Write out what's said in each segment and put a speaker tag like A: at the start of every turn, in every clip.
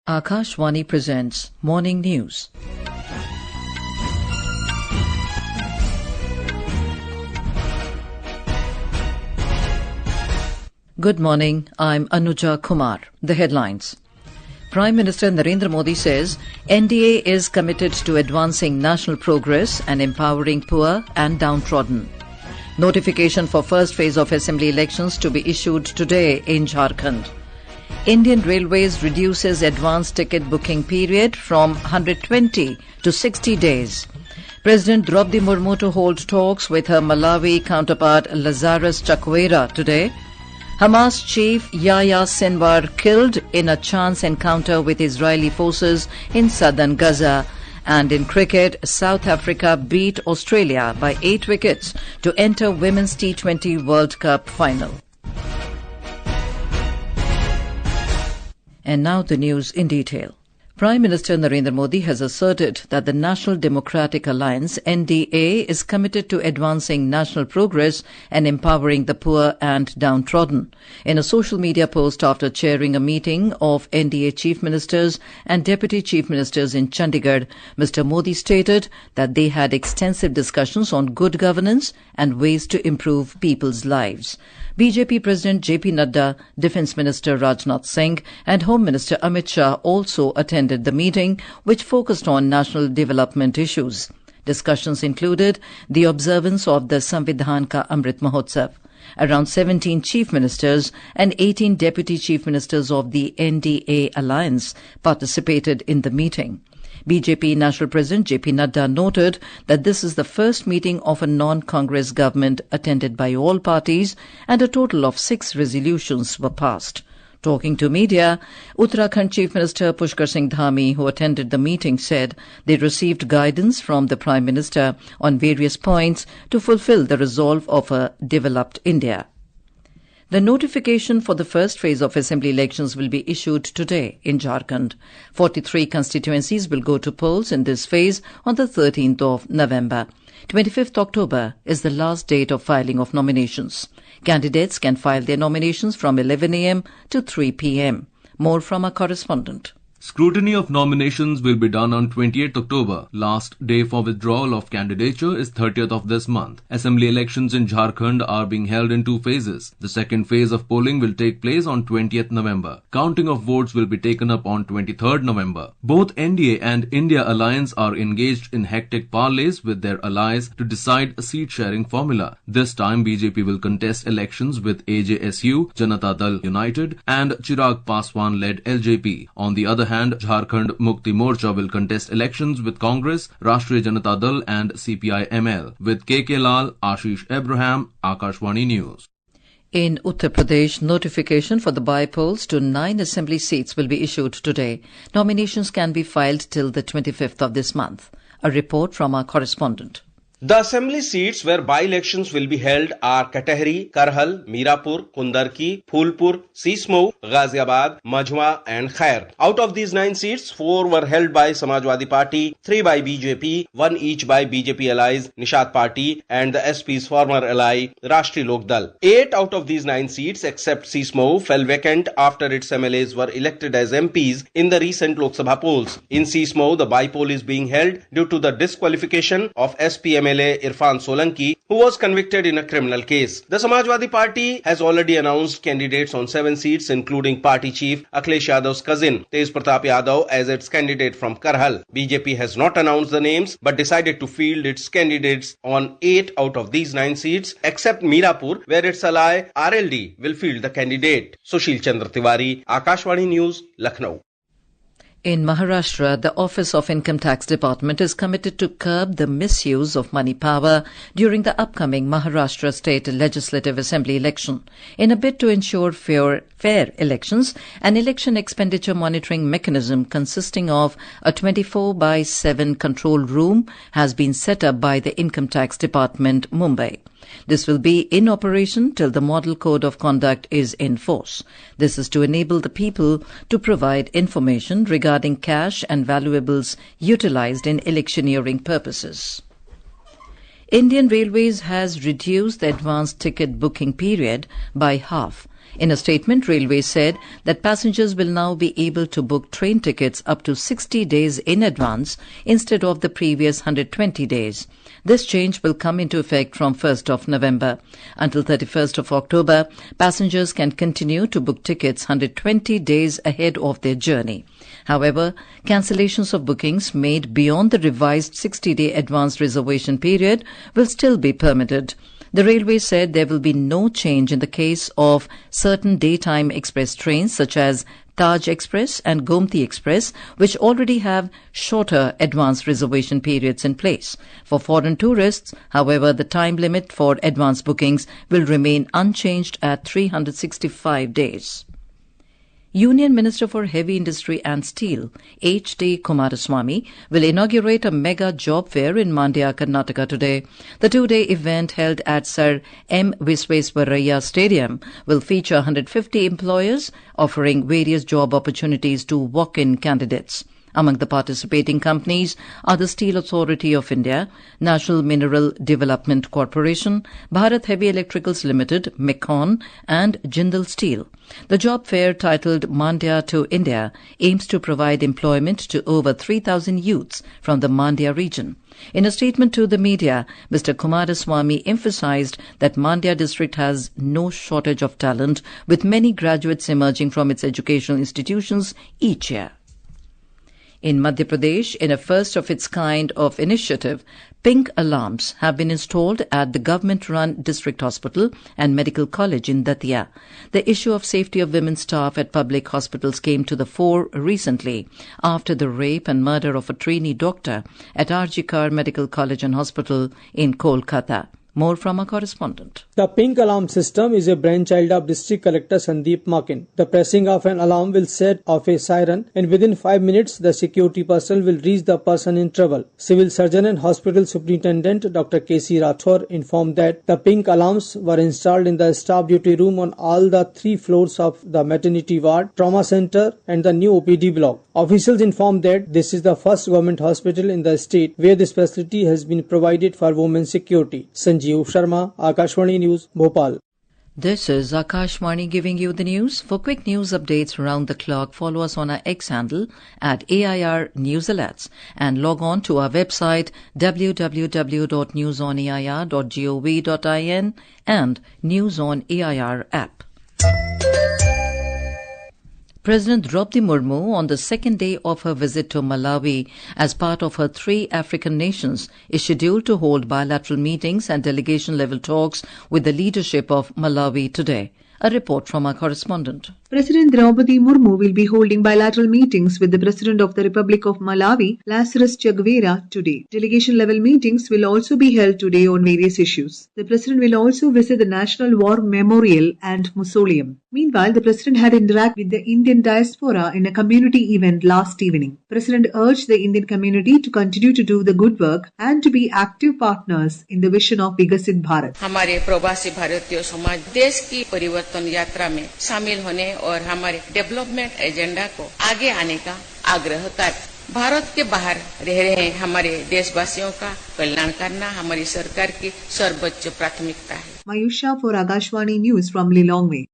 A: Akashvani presents Morning News. Good morning, I'm Anuja Kumar. The headlines. Prime Minister Narendra Modi says NDA is committed to advancing national progress and empowering poor and downtrodden. Notification for first phase of assembly elections to be issued today in Jharkhand. Indian Railways reduces advance ticket booking period from 120 to 60 days. President Droupadi Murmu to hold talks with her Malawi counterpart Lazarus Chakwera today. Hamas Chief Yahya Sinwar killed in a chance encounter with Israeli forces in southern Gaza. And in cricket, South Africa beat Australia by 8 wickets to enter Women's T20 World Cup final. And now the news in detail. Prime Minister Narendra Modi has asserted that the National Democratic Alliance (NDA) is committed to advancing national progress and empowering the poor and downtrodden. In a social media post after chairing a meeting of NDA Chief Ministers and Deputy Chief Ministers in Chandigarh, Mr. Modi stated that they had extensive discussions on good governance and ways to improve people's lives. BJP President JP Nadda, Defence Minister Rajnath Singh and Home Minister Amit Shah also attended the meeting, which focused on national development issues. Discussions included the observance of the Samvidhan Ka Amrit Mahotsav. Around 17 Chief Ministers and 18 Deputy Chief Ministers of the NDA alliance participated in the meeting. BJP National President JP Nadda noted that this is the first meeting of a non-Congress government attended by all parties, and a total of 6 resolutions were passed. Talking to media, Uttarakhand Chief Minister Pushkar Singh Dhami, who attended the meeting, said they received guidance from the Prime Minister on various points to fulfill the resolve of a developed India. The notification for the first phase of assembly elections will be issued today in Jharkhand. 43 constituencies will go to polls in this phase on the 13th of November. 25th October is the last date of filing of nominations. Candidates can file their nominations from 11 a.m. to 3 p.m. More from our correspondent.
B: Scrutiny of nominations will be done on 28th October. Last day for withdrawal of candidature is 30th of this month. Assembly elections in Jharkhand are being held in 2 phases. The second phase of polling will take place on 20th November. Counting of votes will be taken up on 23rd November. Both NDA and India Alliance are engaged in hectic parleys with their allies to decide a seat-sharing formula. This time BJP will contest elections with AJSU, Janata Dal United and Chirag Paswan-led LJP. On the other hand, Jharkhand Mukti Morcha will contest elections with Congress, Rashtriya Janata Dal and CPI-ML. With KK Lal, Ashish Abraham, Akashvani News.
A: In Uttar Pradesh, notification for the by-polls to 9 assembly seats will be issued today. Nominations can be filed till the 25th of this month. A report from our correspondent.
C: The assembly seats where by-elections will be held are Katehri, Karhal, Mirapur, Kundarki, Phulpur, Sismou, Ghaziabad, Majhwa and Khair. Out of these 9 seats, 4 were held by Samajwadi Party, 3 by BJP, 1 each by BJP allies Nishat Party and the SP's former ally Rashtriya Lok Dal. 8 out of these 9 seats except Sismou fell vacant after its MLAs were elected as MPs in the recent Lok Sabha polls. In Sismou, the by-poll is being held due to the disqualification of SPM MLA Irfan Solanki, who was convicted in a criminal case. The Samajwadi Party has already announced candidates on 7 seats, including party chief Akhilesh Yadav's cousin Tej Pratap Yadav as its candidate from Karhal. BJP has not announced the names but decided to field its candidates on 8 out of these 9 seats, except Mirapur, where its ally RLD will field the candidate. Sushil Chandra Tiwari, Akashvani News, Lucknow.
A: In Maharashtra, the Office of Income Tax Department is committed to curb the misuse of money power during the upcoming Maharashtra State Legislative Assembly election. In a bid to ensure fair elections, an election expenditure monitoring mechanism consisting of a 24/7 control room has been set up by the Income Tax Department, Mumbai. This will be in operation till the Model Code of Conduct is in force. This is to enable the people to provide information regarding cash and valuables utilized in electioneering purposes. Indian Railways has reduced the advance ticket booking period by half. In a statement, Railways said that passengers will now be able to book train tickets up to 60 days in advance instead of the previous 120 days. This change will come into effect from 1st of November. Until 31st of October, passengers can continue to book tickets 120 days ahead of their journey. However, cancellations of bookings made beyond the revised 60-day advance reservation period will still be permitted. The railway said there will be no change in the case of certain daytime express trains such as Taj Express and Gomti Express, which already have shorter advance reservation periods in place. For foreign tourists, however, the time limit for advance bookings will remain unchanged at 365 days. Union Minister for Heavy Industry and Steel, H.D. Kumaraswami, will inaugurate a mega job fair in Mandya, Karnataka today. The two-day event held at Sir M. Visvesvaraya Stadium will feature 150 employers offering various job opportunities to walk-in candidates. Among the participating companies are the Steel Authority of India, National Mineral Development Corporation, Bharat Heavy Electricals Limited, Mekon, and Jindal Steel. The job fair, titled Mandya to India, aims to provide employment to over 3,000 youths from the Mandya region. In a statement to the media, Mr. Kumaraswamy emphasized that Mandya district has no shortage of talent, with many graduates emerging from its educational institutions each year. In Madhya Pradesh, in a first-of-its-kind of initiative, pink alarms have been installed at the government-run district hospital and medical college in Datia. The issue of safety of women staff at public hospitals came to the fore recently after the rape and murder of a trainee doctor at R.G. Kar Medical College and Hospital in Kolkata. More from our correspondent.
D: The pink alarm system is a brainchild of District Collector Sandeep Makin. The pressing of an alarm will set off a siren, and within 5 minutes the security personnel will reach the person in trouble. Civil Surgeon and Hospital Superintendent Dr. K.C. Rathore informed that the pink alarms were installed in the staff duty room on all the 3 floors of the maternity ward, trauma center and the new OPD block. Officials informed that this is the first government hospital in the state where this facility has been provided for women's security. Sanjeev Sharma, Akashvani News, Bhopal.
A: This is Akashvani giving you the news. For quick news updates around the clock, follow us on our X handle at AIR News Alerts and log on to our website www.newsonair.gov.in and News on AIR app. President Droupadi Murmu, on the second day of her visit to Malawi as part of her 3 African nations, is scheduled to hold bilateral meetings and delegation-level talks with the leadership of Malawi today. A report from our correspondent.
E: President Droupadi Murmu will be holding bilateral meetings with the President of the Republic of Malawi, Lazarus Chakwera, today. Delegation-level meetings will also be held today on various issues. The President will also visit the National War Memorial and Mausoleum. Meanwhile, the President had interacted with the Indian diaspora in a community event last evening. President urged the Indian community to continue to do the good work and to be active partners in the vision of Vigasit Bharat.
F: हमारे प्रवासी भारतीय समाज देश की परिवर्तन यात्रा में शामिल होने और हमारे डेवलपमेंट एजेंडा को आगे आने का आग्रह करते। भारत के बाहर रह रहे हमारे देशवासियों का कल्याण करना हमारी सरकार की सर्वोच्च प्राथमिकता है।
E: Mayusha for Agashvani News from Lilongwe.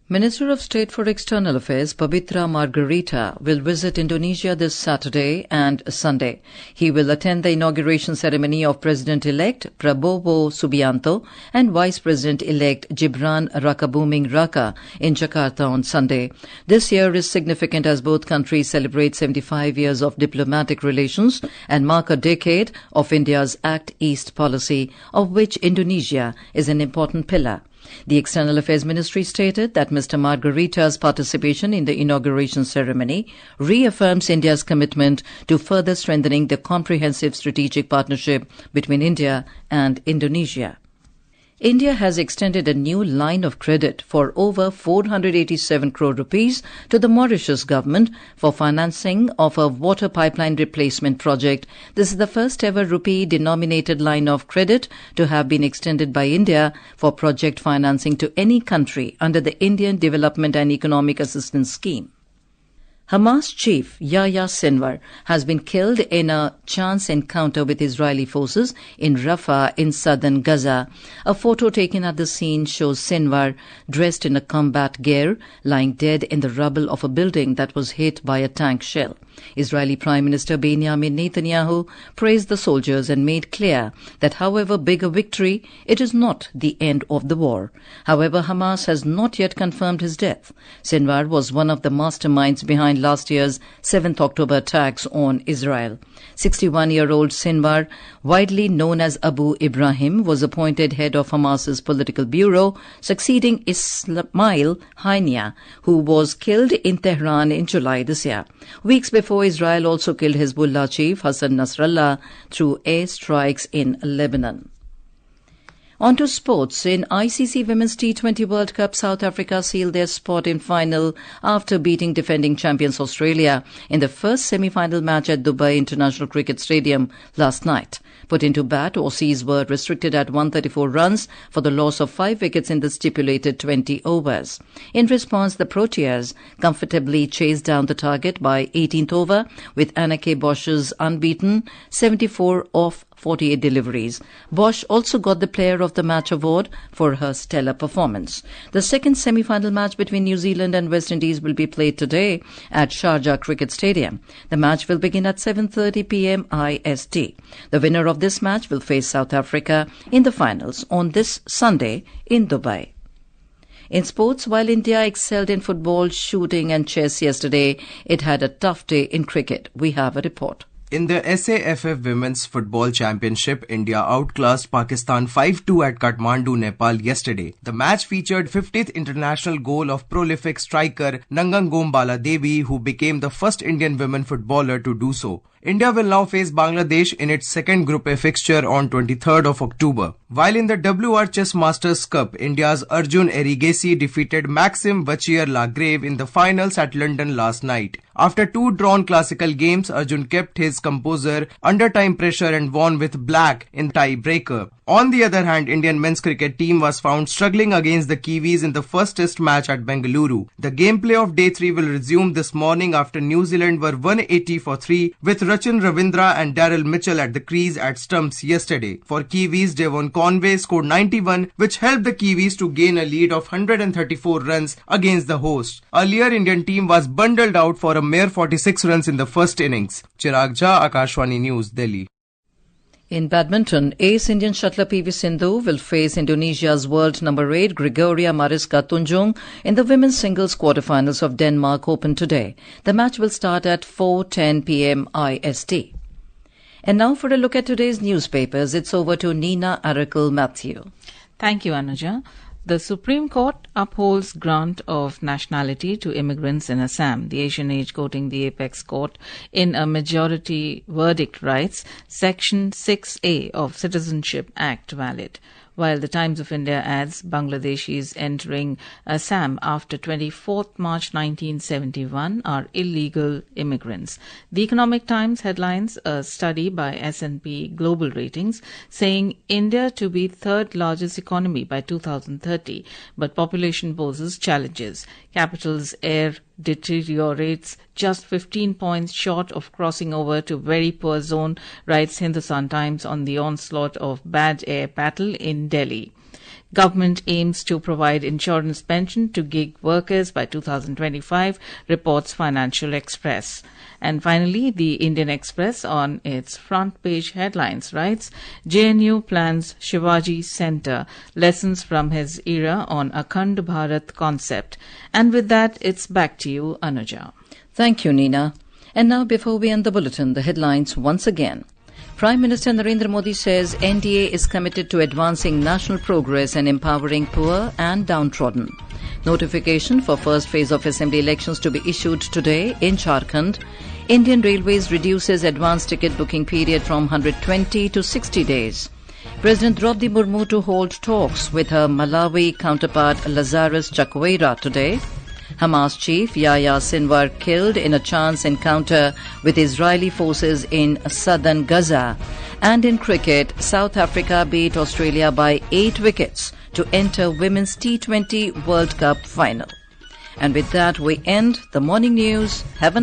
A: Minister of State for External Affairs Pabitra Margarita will visit Indonesia this Saturday and Sunday. He will attend the inauguration ceremony of President-elect Prabowo Subianto and Vice President-elect Gibran Rakabuming Raka in Jakarta on Sunday. This year is significant as both countries celebrate 75 years of diplomatic relations and mark a decade of India's Act East policy, of which Indonesia is an important pillar. The External Affairs Ministry stated that Mr. Margarita's participation in the inauguration ceremony reaffirms India's commitment to further strengthening the comprehensive strategic partnership between India and Indonesia. India has extended a new line of credit for over 487 crore rupees to the Mauritius government for financing of a water pipeline replacement project. This is the first ever rupee-denominated line of credit to have been extended by India for project financing to any country under the Indian Development and Economic Assistance Scheme. Hamas Chief Yahya Sinwar has been killed in a chance encounter with Israeli forces in Rafah in southern Gaza. A photo taken at the scene shows Sinwar dressed in a combat gear, lying dead in the rubble of a building that was hit by a tank shell. Israeli Prime Minister Benjamin Netanyahu praised the soldiers and made clear that however big a victory, it is not the end of the war. However, Hamas has not yet confirmed his death. Sinwar was one of the masterminds behind last year's 7th October attacks on Israel. 61-year-old Sinwar, widely known as Abu Ibrahim, was appointed head of Hamas's political bureau, succeeding Ismail Haniyeh, who was killed in Tehran in July this year. Weeks before, Israel also killed Hezbollah chief Hassan Nasrallah through air strikes in Lebanon. On to sports. In ICC Women's T20 World Cup, South Africa sealed their spot in final after beating defending champions Australia in the first semi-final match at Dubai International Cricket Stadium last night. Put into bat, Aussies were restricted at 134 runs for the loss of 5 wickets in the stipulated 20 overs. In response, the Proteas comfortably chased down the target by 18th over with Anneke Bosch's unbeaten 74 off 48 deliveries. Bosch also got the Player of the Match award for her stellar performance. The second semi-final match between New Zealand and West Indies will be played today at Sharjah Cricket Stadium. The match will begin at 7:30 p.m. IST. The winner of this match will face South Africa in the finals on this Sunday in Dubai. In sports, while India excelled in football, shooting and chess yesterday, it had a tough day in cricket. We have a report.
G: In the SAFF Women's Football Championship, India outclassed Pakistan 5-2 at Kathmandu, Nepal yesterday. The match featured 50th international goal of prolific striker Nangangom Baladevi, who became the first Indian women footballer to do so. India will now face Bangladesh in its second Group A fixture on 23rd of October. While in the WR Chess Masters Cup, India's Arjun Erigesi defeated Maxim Vachier-Lagrave in the finals at London last night. After 2 drawn classical games, Arjun kept his composure under time pressure and won with black in tie-breaker. On the other hand, Indian men's cricket team was found struggling against the Kiwis in the first test match at Bengaluru. The gameplay of Day 3 will resume this morning after New Zealand were 180 for 3 with Rachin Ravindra and Daryl Mitchell at the crease at stumps yesterday. For Kiwis, Devon Conway scored 91, which helped the Kiwis to gain a lead of 134 runs against the hosts. Earlier, Indian team was bundled out for a mere 46 runs in the first innings. Chirag Jha, Akashvani News, Delhi.
A: In badminton, ace Indian shuttler PV Sindhu will face Indonesia's world number 8 Gregoria Mariska Tunjung in the women's singles quarterfinals of Denmark Open today. The match will start at 4:10 p.m. IST. And now for a look at today's newspapers, it's over to Nina Arakel Matthew.
H: Thank you, Anuja. The Supreme Court upholds grant of nationality to immigrants in Assam. The Asian Age quoting the Apex Court in a majority verdict writes Section 6A of Citizenship Act valid. While the Times of India adds Bangladeshis entering Assam after 24th March 1971 are illegal immigrants. The Economic Times headlines a study by S&P Global Ratings saying India to be third largest economy by 2030, but population poses challenges. Capital's air deteriorates just 15 points short of crossing over to very poor zone, writes Hindustan Times on the onslaught of bad air battle in Delhi. Government aims to provide insurance pension to gig workers by 2025, reports Financial Express. And finally, the Indian Express on its front page headlines writes, JNU plans Shivaji Centre, lessons from his era on Akhand Bharat concept. And with that, it's back to you, Anuja.
A: Thank you, Nina. And now, before we end the bulletin, the headlines once again. Prime Minister Narendra Modi says NDA is committed to advancing national progress and empowering poor and downtrodden. Notification for first phase of assembly elections to be issued today in Jharkhand. Indian Railways reduces advance ticket booking period from 120 to 60 days. President Droupadi Murmu to hold talks with her Malawi counterpart Lazarus Chakwera today. Hamas Chief Yahya Sinwar killed in a chance encounter with Israeli forces in southern Gaza. And in cricket, South Africa beat Australia by 8 wickets to enter Women's T20 World Cup final. And with that, we end the morning news. Have a